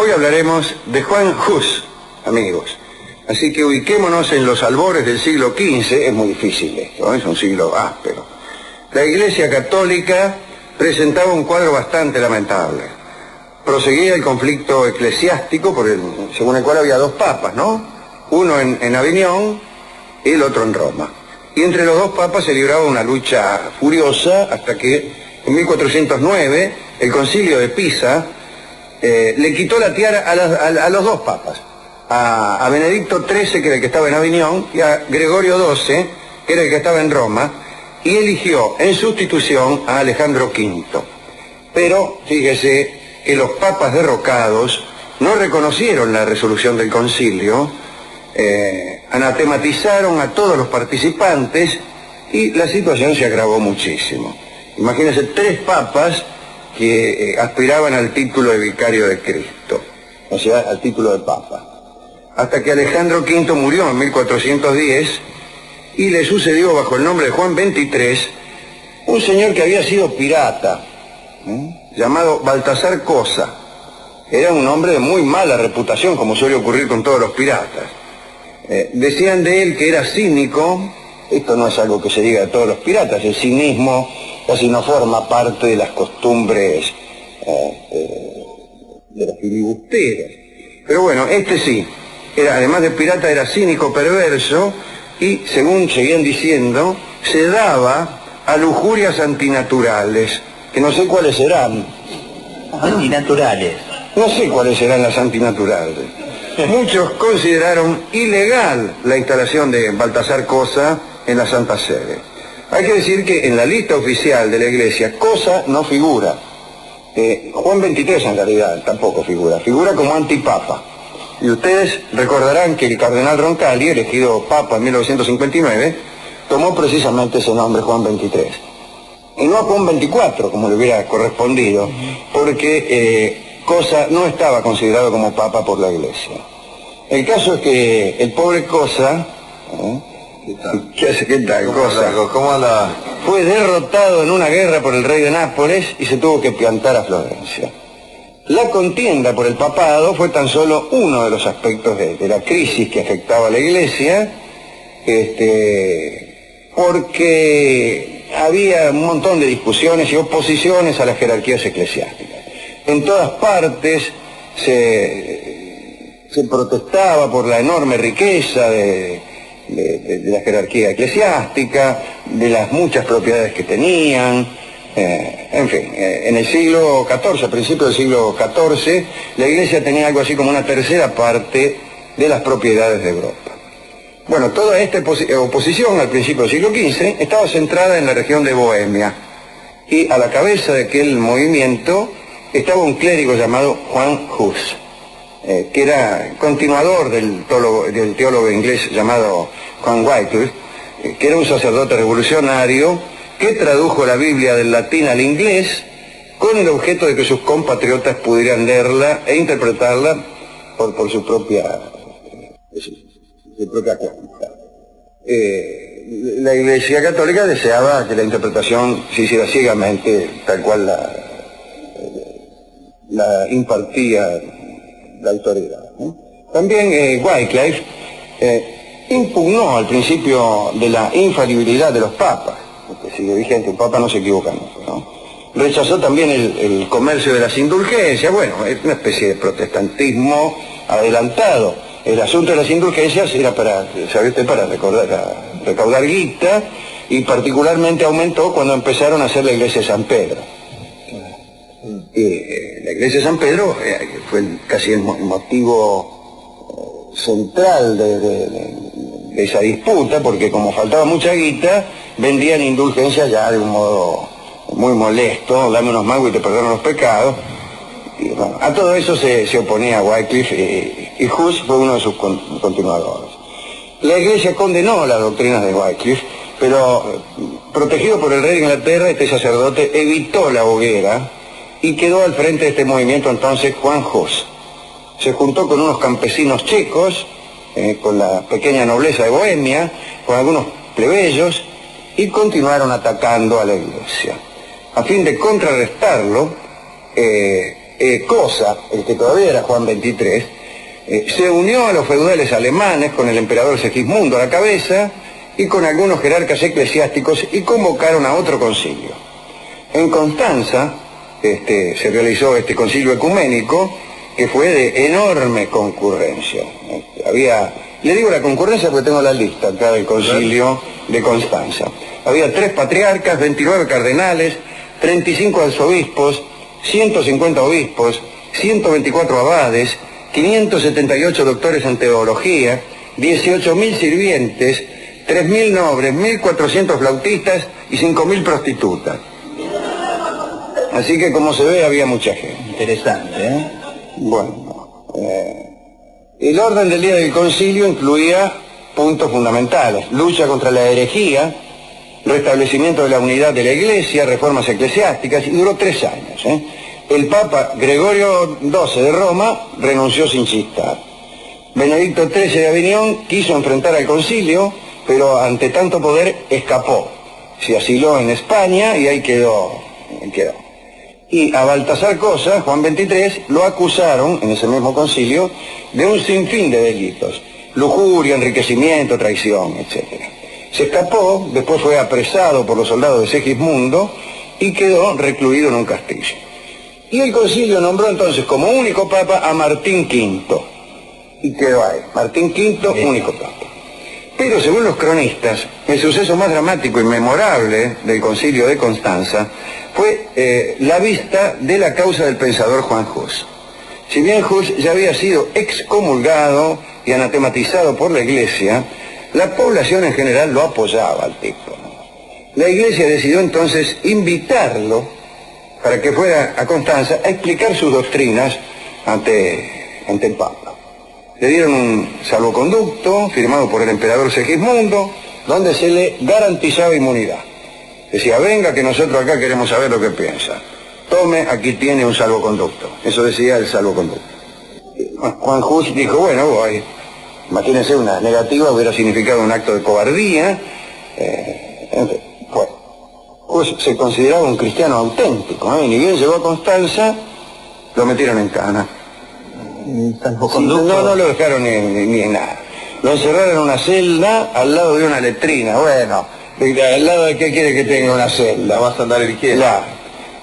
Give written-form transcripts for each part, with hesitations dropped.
Hoy hablaremos de Juan Hus, amigos. Así que ubiquémonos en los albores del siglo XV. Es muy difícil esto, es un siglo áspero. La Iglesia Católica presentaba un cuadro bastante lamentable. Proseguía el conflicto eclesiástico, según el cual había dos papas, ¿no? Uno en Aviñón y el otro en Roma. Y entre los dos papas se libraba una lucha furiosa hasta que en 1409 el Concilio de Pisa le quitó la tiara a los dos papas, a Benedicto XIII, que era el que estaba en Aviñón, y a Gregorio XII, que era el que estaba en Roma, y eligió en sustitución a Alejandro V. Pero fíjese que los papas derrocados no reconocieron la resolución del concilio, anatematizaron a todos los participantes y la situación se agravó muchísimo. Imagínense, 3 papas que aspiraban al título de vicario de Cristo, o sea, al título de papa. Hasta que Alejandro V murió en 1410 y le sucedió bajo el nombre de Juan XXIII un señor que había sido pirata, llamado Baltasar Cosa. Era un hombre de muy mala reputación, como suele ocurrir con todos los piratas. Decían de él que era cínico. Esto no es algo que se diga de todos los piratas, el cinismo casi no forma parte de las costumbres de los filibusteros. Pero bueno, este sí, además de pirata era cínico, perverso, y según seguían diciendo, se daba a lujurias antinaturales, que no sé cuáles serán. Antinaturales. No sé cuáles serán las antinaturales. Muchos consideraron ilegal la instalación de Baltasar Cosa en la Santa Sede. Hay que decir que en la lista oficial de la Iglesia, Cosa no figura. Juan XXIII en realidad tampoco figura como antipapa. Y ustedes recordarán que el cardenal Roncalli, elegido papa en 1959, tomó precisamente ese nombre, Juan XXIII. Y no a Juan XXIV, como le hubiera correspondido, porque Cosa no estaba considerado como papa por la Iglesia. El caso es que el pobre Cosa, ¿qué tal, Cosa? ¿Cómo anda? Fue derrotado en una guerra por el rey de Nápoles y se tuvo que plantar a Florencia. La contienda por el papado fue tan solo uno de los aspectos de la crisis que afectaba a la Iglesia, porque había un montón de discusiones y oposiciones a las jerarquías eclesiásticas. En todas partes se protestaba por la enorme riqueza de la jerarquía eclesiástica, de las muchas propiedades que tenían. En fin, en el siglo XIV, a principios del siglo XIV, la Iglesia tenía algo así como una tercera parte de las propiedades de Europa. Bueno, toda esta oposición al principio del siglo XV estaba centrada en la región de Bohemia, y a la cabeza de aquel movimiento estaba un clérigo llamado Juan Hus, que era continuador del teólogo inglés llamado John Wycliffe, que era un sacerdote revolucionario que tradujo la Biblia del latín al inglés con el objeto de que sus compatriotas pudieran leerla e interpretarla por su propia cuenta. La Iglesia Católica deseaba que la interpretación se hiciera ciegamente tal cual la impartía la autoridad, ¿no? También Wycliffe impugnó al principio de la infalibilidad de los papas, que sigue vigente, un papa no se equivoca nunca, ¿no? Rechazó también el comercio de las indulgencias. Bueno, es una especie de protestantismo adelantado. El asunto de las indulgencias era para recaudar guita, y particularmente aumentó cuando empezaron a hacer la iglesia de San Pedro. La iglesia de San Pedro fue casi el motivo central de esa disputa, porque como faltaba mucha guita, vendían indulgencias ya de un modo muy molesto: dame unos mangos y te perdono los pecados. Y bueno, a todo eso se oponía Wycliffe, y Hus fue uno de sus continuadores. La Iglesia condenó las doctrinas de Wycliffe, pero protegido por el rey de Inglaterra, este sacerdote evitó la hoguera y quedó al frente de este movimiento entonces Juan Hus. Se juntó con unos campesinos checos, con la pequeña nobleza de Bohemia, con algunos plebeyos, y continuaron atacando a la Iglesia. A fin de contrarrestarlo, Cosa, el que todavía era Juan XXIII, se unió a los feudales alemanes con el emperador Segismundo a la cabeza y con algunos jerarcas eclesiásticos y convocaron a otro concilio. En Constanza se realizó este concilio ecuménico que fue de enorme concurrencia. Le digo la concurrencia porque tengo la lista acá del concilio de Constanza. Había 3 patriarcas, 29 cardenales, 35 arzobispos, 150 obispos, 124 abades, 578 doctores en teología, 18.000 sirvientes, 3.000 nobles, 1.400 flautistas y 5.000 prostitutas. Así que, como se ve, había mucha gente. Interesante, ¿eh? Bueno, el orden del día del concilio incluía puntos fundamentales: lucha contra la herejía, restablecimiento de la unidad de la Iglesia, reformas eclesiásticas, y duró 3 años. El Papa Gregorio XII de Roma renunció sin chistar. Benedicto XIII de Aviñón quiso enfrentar al concilio, pero ante tanto poder escapó. Se asiló en España y ahí quedó. Y a Baltasar Cosa, Juan XXIII, lo acusaron en ese mismo concilio de un sinfín de delitos: lujuria, enriquecimiento, traición, etc. Se escapó, después fue apresado por los soldados de Segismundo y quedó recluido en un castillo. Y el concilio nombró entonces como único papa a Martín V. Y quedó ahí, Martín V, único papa. Pero según los cronistas, el suceso más dramático y memorable del concilio de Constanza fue la vista de la causa del pensador Juan Hus. Si bien Hus ya había sido excomulgado y anatematizado por la Iglesia, la población en general lo apoyaba al tipo. La Iglesia decidió entonces invitarlo para que fuera a Constanza a explicar sus doctrinas ante el Papa. Le dieron un salvoconducto firmado por el emperador Segismundo, donde se le garantizaba inmunidad. Decía: venga, que nosotros acá queremos saber lo que piensa. Tome, aquí tiene un salvoconducto. Eso decía el salvoconducto. Juan Hus dijo: bueno, voy. Imagínense, una negativa hubiera significado un acto de cobardía. Pues Hus se consideraba un cristiano auténtico, y ni bien llegó a Constanza, lo metieron en cana. No lo dejaron ni en nada. Lo encerraron en una celda al lado de una letrina. Bueno, ¿al lado de qué quiere que tenga una celda? Vas a andar eligiendo. Claro.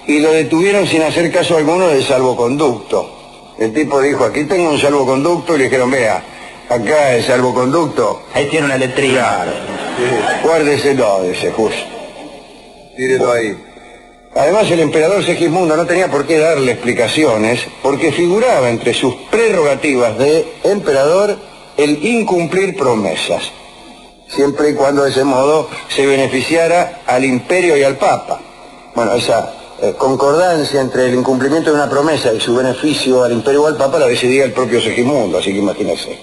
Y lo detuvieron sin hacer caso alguno del salvoconducto. El tipo dijo: aquí tengo un salvoconducto, y le dijeron: vea, acá el salvoconducto. Ahí tiene una letrina. Claro. Guárdeselo, dice Hus. Tírelo ahí. Además, el emperador Segismundo no tenía por qué darle explicaciones, porque figuraba entre sus prerrogativas de emperador el incumplir promesas, siempre y cuando de ese modo se beneficiara al imperio y al Papa. Bueno, esa concordancia entre el incumplimiento de una promesa y su beneficio al imperio o al Papa la decidía el propio Segismundo, así que imagínense.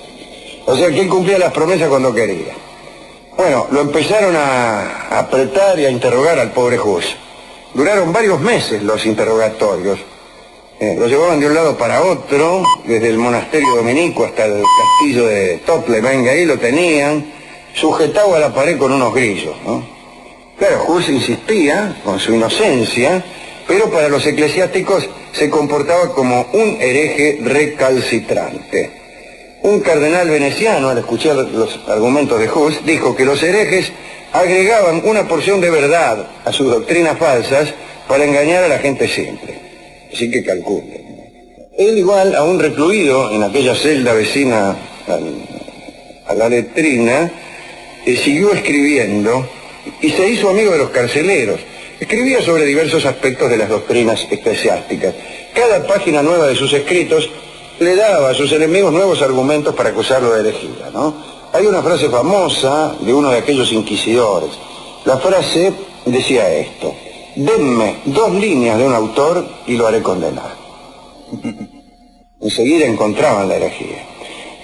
O sea que él cumplía las promesas cuando quería. Bueno, lo empezaron a apretar y a interrogar al pobre Hus. Duraron varios meses los interrogatorios. Lo llevaban de un lado para otro, desde el monasterio dominico hasta el castillo de Tottleben, ahí lo tenían, sujetado a la pared con unos grillos, ¿no? Claro, Hus insistía con su inocencia, pero para los eclesiásticos se comportaba como un hereje recalcitrante. Un cardenal veneciano, al escuchar los argumentos de Hus, dijo que los herejes agregaban una porción de verdad a sus doctrinas falsas para engañar a la gente simple. Así que calculen. Él, igual, aún recluido en aquella celda vecina a la letrina, siguió escribiendo y se hizo amigo de los carceleros. Escribía sobre diversos aspectos de las doctrinas eclesiásticas. Cada página nueva de sus escritos le daba a sus enemigos nuevos argumentos para acusarlo de herejía, ¿no? Hay una frase famosa de uno de aquellos inquisidores. La frase decía esto: denme 2 líneas de un autor y lo haré condenar. Enseguida encontraban la herejía.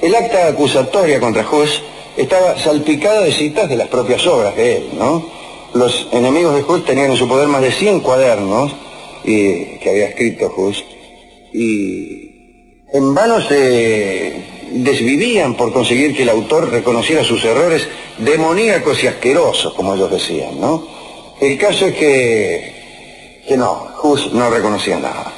El acta acusatoria contra Hus estaba salpicada de citas de las propias obras de él, ¿no? Los enemigos de Hus tenían en su poder más de 100 cuadernos que había escrito Hus, y en vano se desvivían por conseguir que el autor reconociera sus errores demoníacos y asquerosos, como ellos decían, ¿no? El caso es que no, Hus no reconocía nada.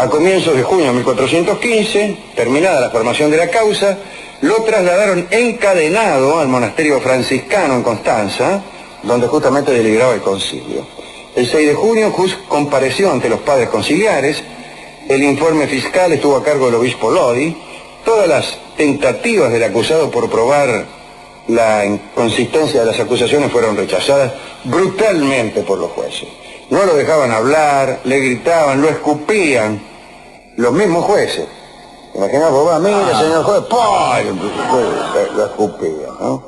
A comienzos de junio de 1415, terminada la formación de la causa, lo trasladaron encadenado al monasterio franciscano en Constanza, donde justamente deliberaba el concilio. El 6 de junio, Hus compareció ante los padres conciliares, el informe fiscal estuvo a cargo del obispo Lodi, todas las tentativas del acusado por probar la inconsistencia de las acusaciones fueron rechazadas brutalmente por los jueces. No lo dejaban hablar, le gritaban, lo escupían, los mismos jueces. Imaginás, vos, mira, señor juez, ¡pah! Lo escupían, ¿no?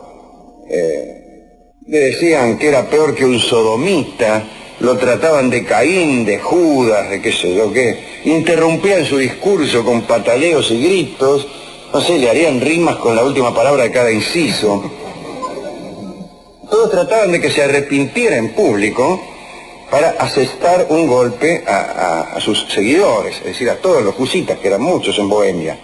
Le decían que era peor que un sodomita, lo trataban de Caín, de Judas, de qué sé yo qué, interrumpían su discurso con pataleos y gritos, no sé, le harían rimas con la última palabra de cada inciso. Todos trataban de que se arrepintiera en público para asestar un golpe a sus seguidores, es decir, a todos los husitas, que eran muchos en Bohemia.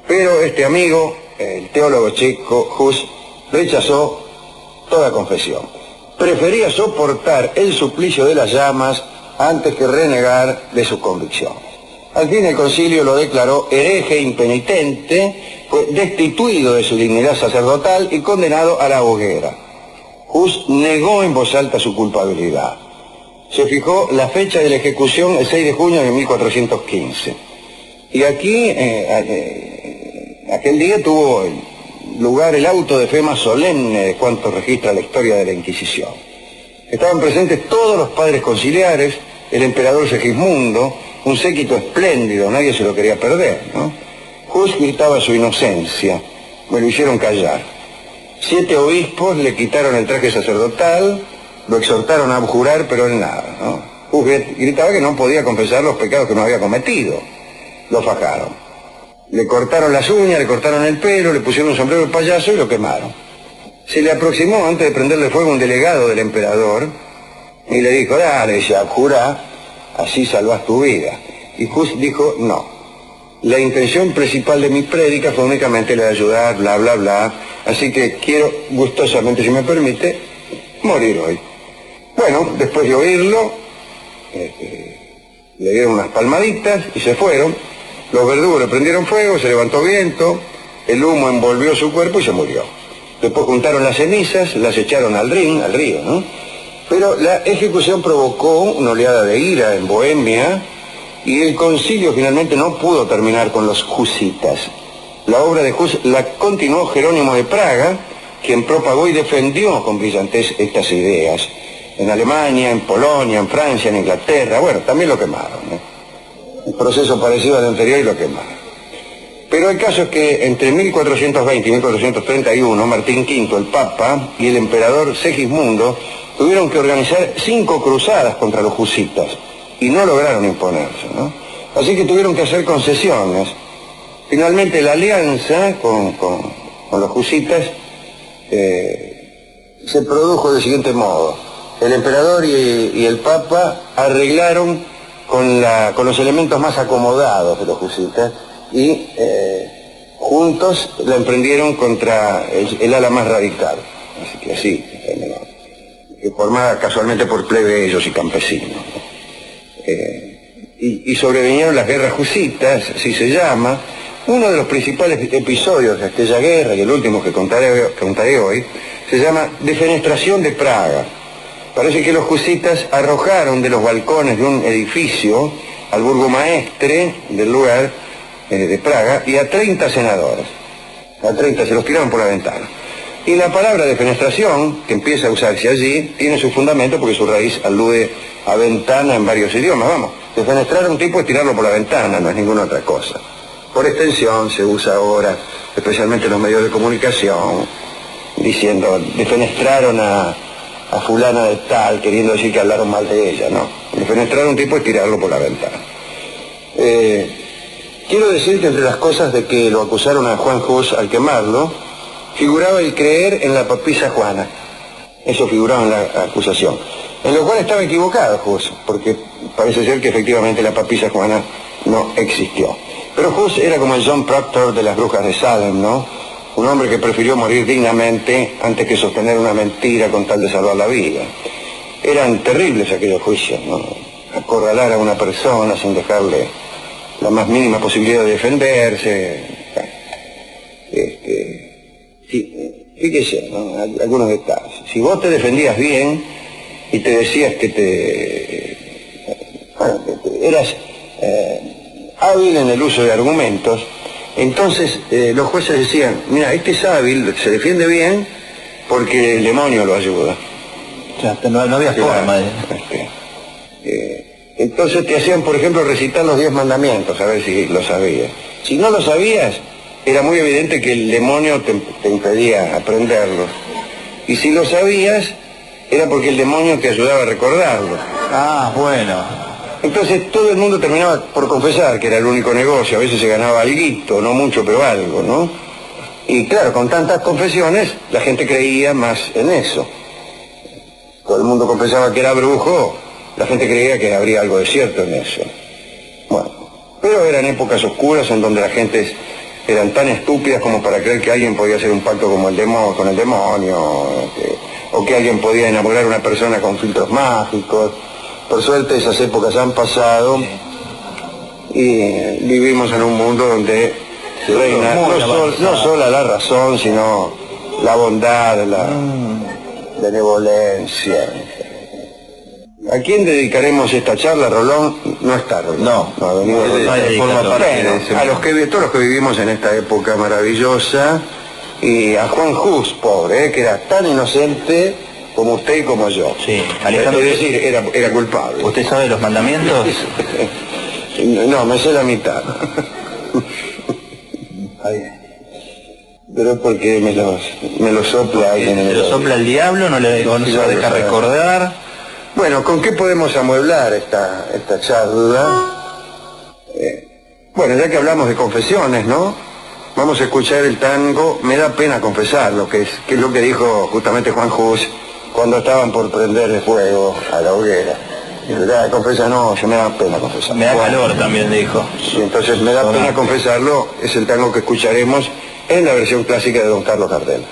Pero este amigo, el teólogo checo Hus, rechazó toda confesión. Prefería soportar el suplicio de las llamas antes que renegar de sus convicciones. Al fin el concilio lo declaró hereje impenitente, fue destituido de su dignidad sacerdotal y condenado a la hoguera. Hus negó en voz alta su culpabilidad. Se fijó la fecha de la ejecución el 6 de junio de 1415. Y aquí, aquel día tuvo lugar el auto de fe más solemne de cuanto registra la historia de la Inquisición. Estaban presentes todos los padres conciliares, el emperador Segismundo, un séquito espléndido, nadie se lo quería perder, ¿no? Hus gritaba su inocencia, me lo hicieron callar. 7 obispos le quitaron el traje sacerdotal, lo exhortaron a abjurar, pero él nada, ¿no? Hus gritaba que no podía confesar los pecados que no había cometido. Lo fajaron. Le cortaron las uñas, le cortaron el pelo, le pusieron un sombrero de payaso y lo quemaron. Se le aproximó antes de prenderle fuego un delegado del emperador y le dijo, dale, ya, abjurá, así salvás tu vida. Y Hus dijo, no. La intención principal de mi prédica fue únicamente la de ayudar, bla, bla, bla. Así que quiero gustosamente, si me permite, morir hoy. Bueno, después de oírlo, le dieron unas palmaditas y se fueron. Los verdugos le prendieron fuego, se levantó viento, el humo envolvió su cuerpo y se murió. Después juntaron las cenizas, las echaron al río, ¿no? Pero la ejecución provocó una oleada de ira en Bohemia y el concilio finalmente no pudo terminar con los husitas. La obra de Hus la continuó Jerónimo de Praga, quien propagó y defendió con brillantez estas ideas. En Alemania, en Polonia, en Francia, en Inglaterra, bueno, también lo quemaron, ¿no? Un proceso parecido al anterior y lo quemaron. Pero el caso es que entre 1420 y 1431, Martín V, el Papa, y el emperador Segismundo tuvieron que organizar 5 cruzadas contra los husitas y no lograron imponerse, ¿no? Así que tuvieron que hacer concesiones. Finalmente la alianza con los husitas se produjo del siguiente modo. El emperador y el Papa arreglaron con los elementos más acomodados de los husitas y juntos la emprendieron contra el ala más radical. Así que así, formada casualmente por plebeyos y campesinos. Y sobrevinieron las guerras husitas, así se llama. Uno de los principales episodios de aquella guerra, y el último que contaré hoy, se llama Defenestración de Praga. Parece que los husitas arrojaron de los balcones de un edificio al burgomaestre del lugar de Praga y a 30 senadores. A 30 se los tiraron por la ventana. Y la palabra defenestración, que empieza a usarse allí, tiene su fundamento porque su raíz alude a ventana en varios idiomas. Vamos, defenestrar a un tipo es tirarlo por la ventana, no es ninguna otra cosa. Por extensión se usa ahora, especialmente en los medios de comunicación, diciendo, defenestraron a fulana de tal, queriendo decir que hablaron mal de ella, ¿no? Defenestrar a un tipo es tirarlo por la ventana. Quiero decir que entre las cosas de que lo acusaron a Juan Hus al quemarlo, figuraba el creer en la papisa Juana. Eso figuraba en la acusación. En lo cual estaba equivocado Hus, porque parece ser que efectivamente la papisa Juana no existió. Pero Hus era como el John Proctor de las brujas de Salem, ¿no? Un hombre que prefirió morir dignamente antes que sostener una mentira con tal de salvar la vida. Eran terribles aquellos juicios, ¿no? Acorralar a una persona sin dejarle la más mínima posibilidad de defenderse. Fíjese, ¿no? Algunos detalles. Si vos te defendías bien y te decías que eras hábil en el uso de argumentos, entonces los jueces decían, mira, este es hábil, se defiende bien porque el demonio lo ayuda. O sea, no había forma de... Entonces te hacían, por ejemplo, recitar los 10 mandamientos, a ver si lo sabías. Si no lo sabías, era muy evidente que el demonio te impedía aprenderlos. Y si lo sabías, era porque el demonio te ayudaba a recordarlos. Ah, bueno. Entonces todo el mundo terminaba por confesar que era el único negocio, a veces se ganaba alguito, no mucho, pero algo, ¿no? Y claro, con tantas confesiones, la gente creía más en eso. Todo el mundo confesaba que era brujo, la gente creía que habría algo de cierto en eso. Bueno, pero eran épocas oscuras en donde las gentes eran tan estúpidas como para creer que alguien podía hacer un pacto como con el demonio, o que alguien podía enamorar a una persona con filtros mágicos. Por suerte esas épocas han pasado y vivimos en un mundo donde reina no solo la razón, sino la bondad, la benevolencia. ¿A quién dedicaremos esta charla, Rolón? No está Rolón. No, ha venido Rolón. Todos los que vivimos en esta época maravillosa, y a Juan Hus, pobre, que era tan inocente como usted y como yo. Sí, Alejandro, es decir, era culpable. ¿Usted sabe los mandamientos? No, me sé la mitad. Pero porque me lo sopla alguien en el ¿Se lo sopla el diablo? ¿No se lo deja recordar? Bueno, ¿con qué podemos amueblar esta charla? Bueno, ya que hablamos de confesiones, ¿no? Vamos a escuchar el tango Me da pena confesarlo, que es lo que dijo justamente Juan Hus cuando estaban por prender el fuego a la hoguera. Confesa, no, me da pena confesarlo. Me da calor también, dijo. Y entonces Me da pena confesarlo es el tango que escucharemos en la versión clásica de Don Carlos Gardel.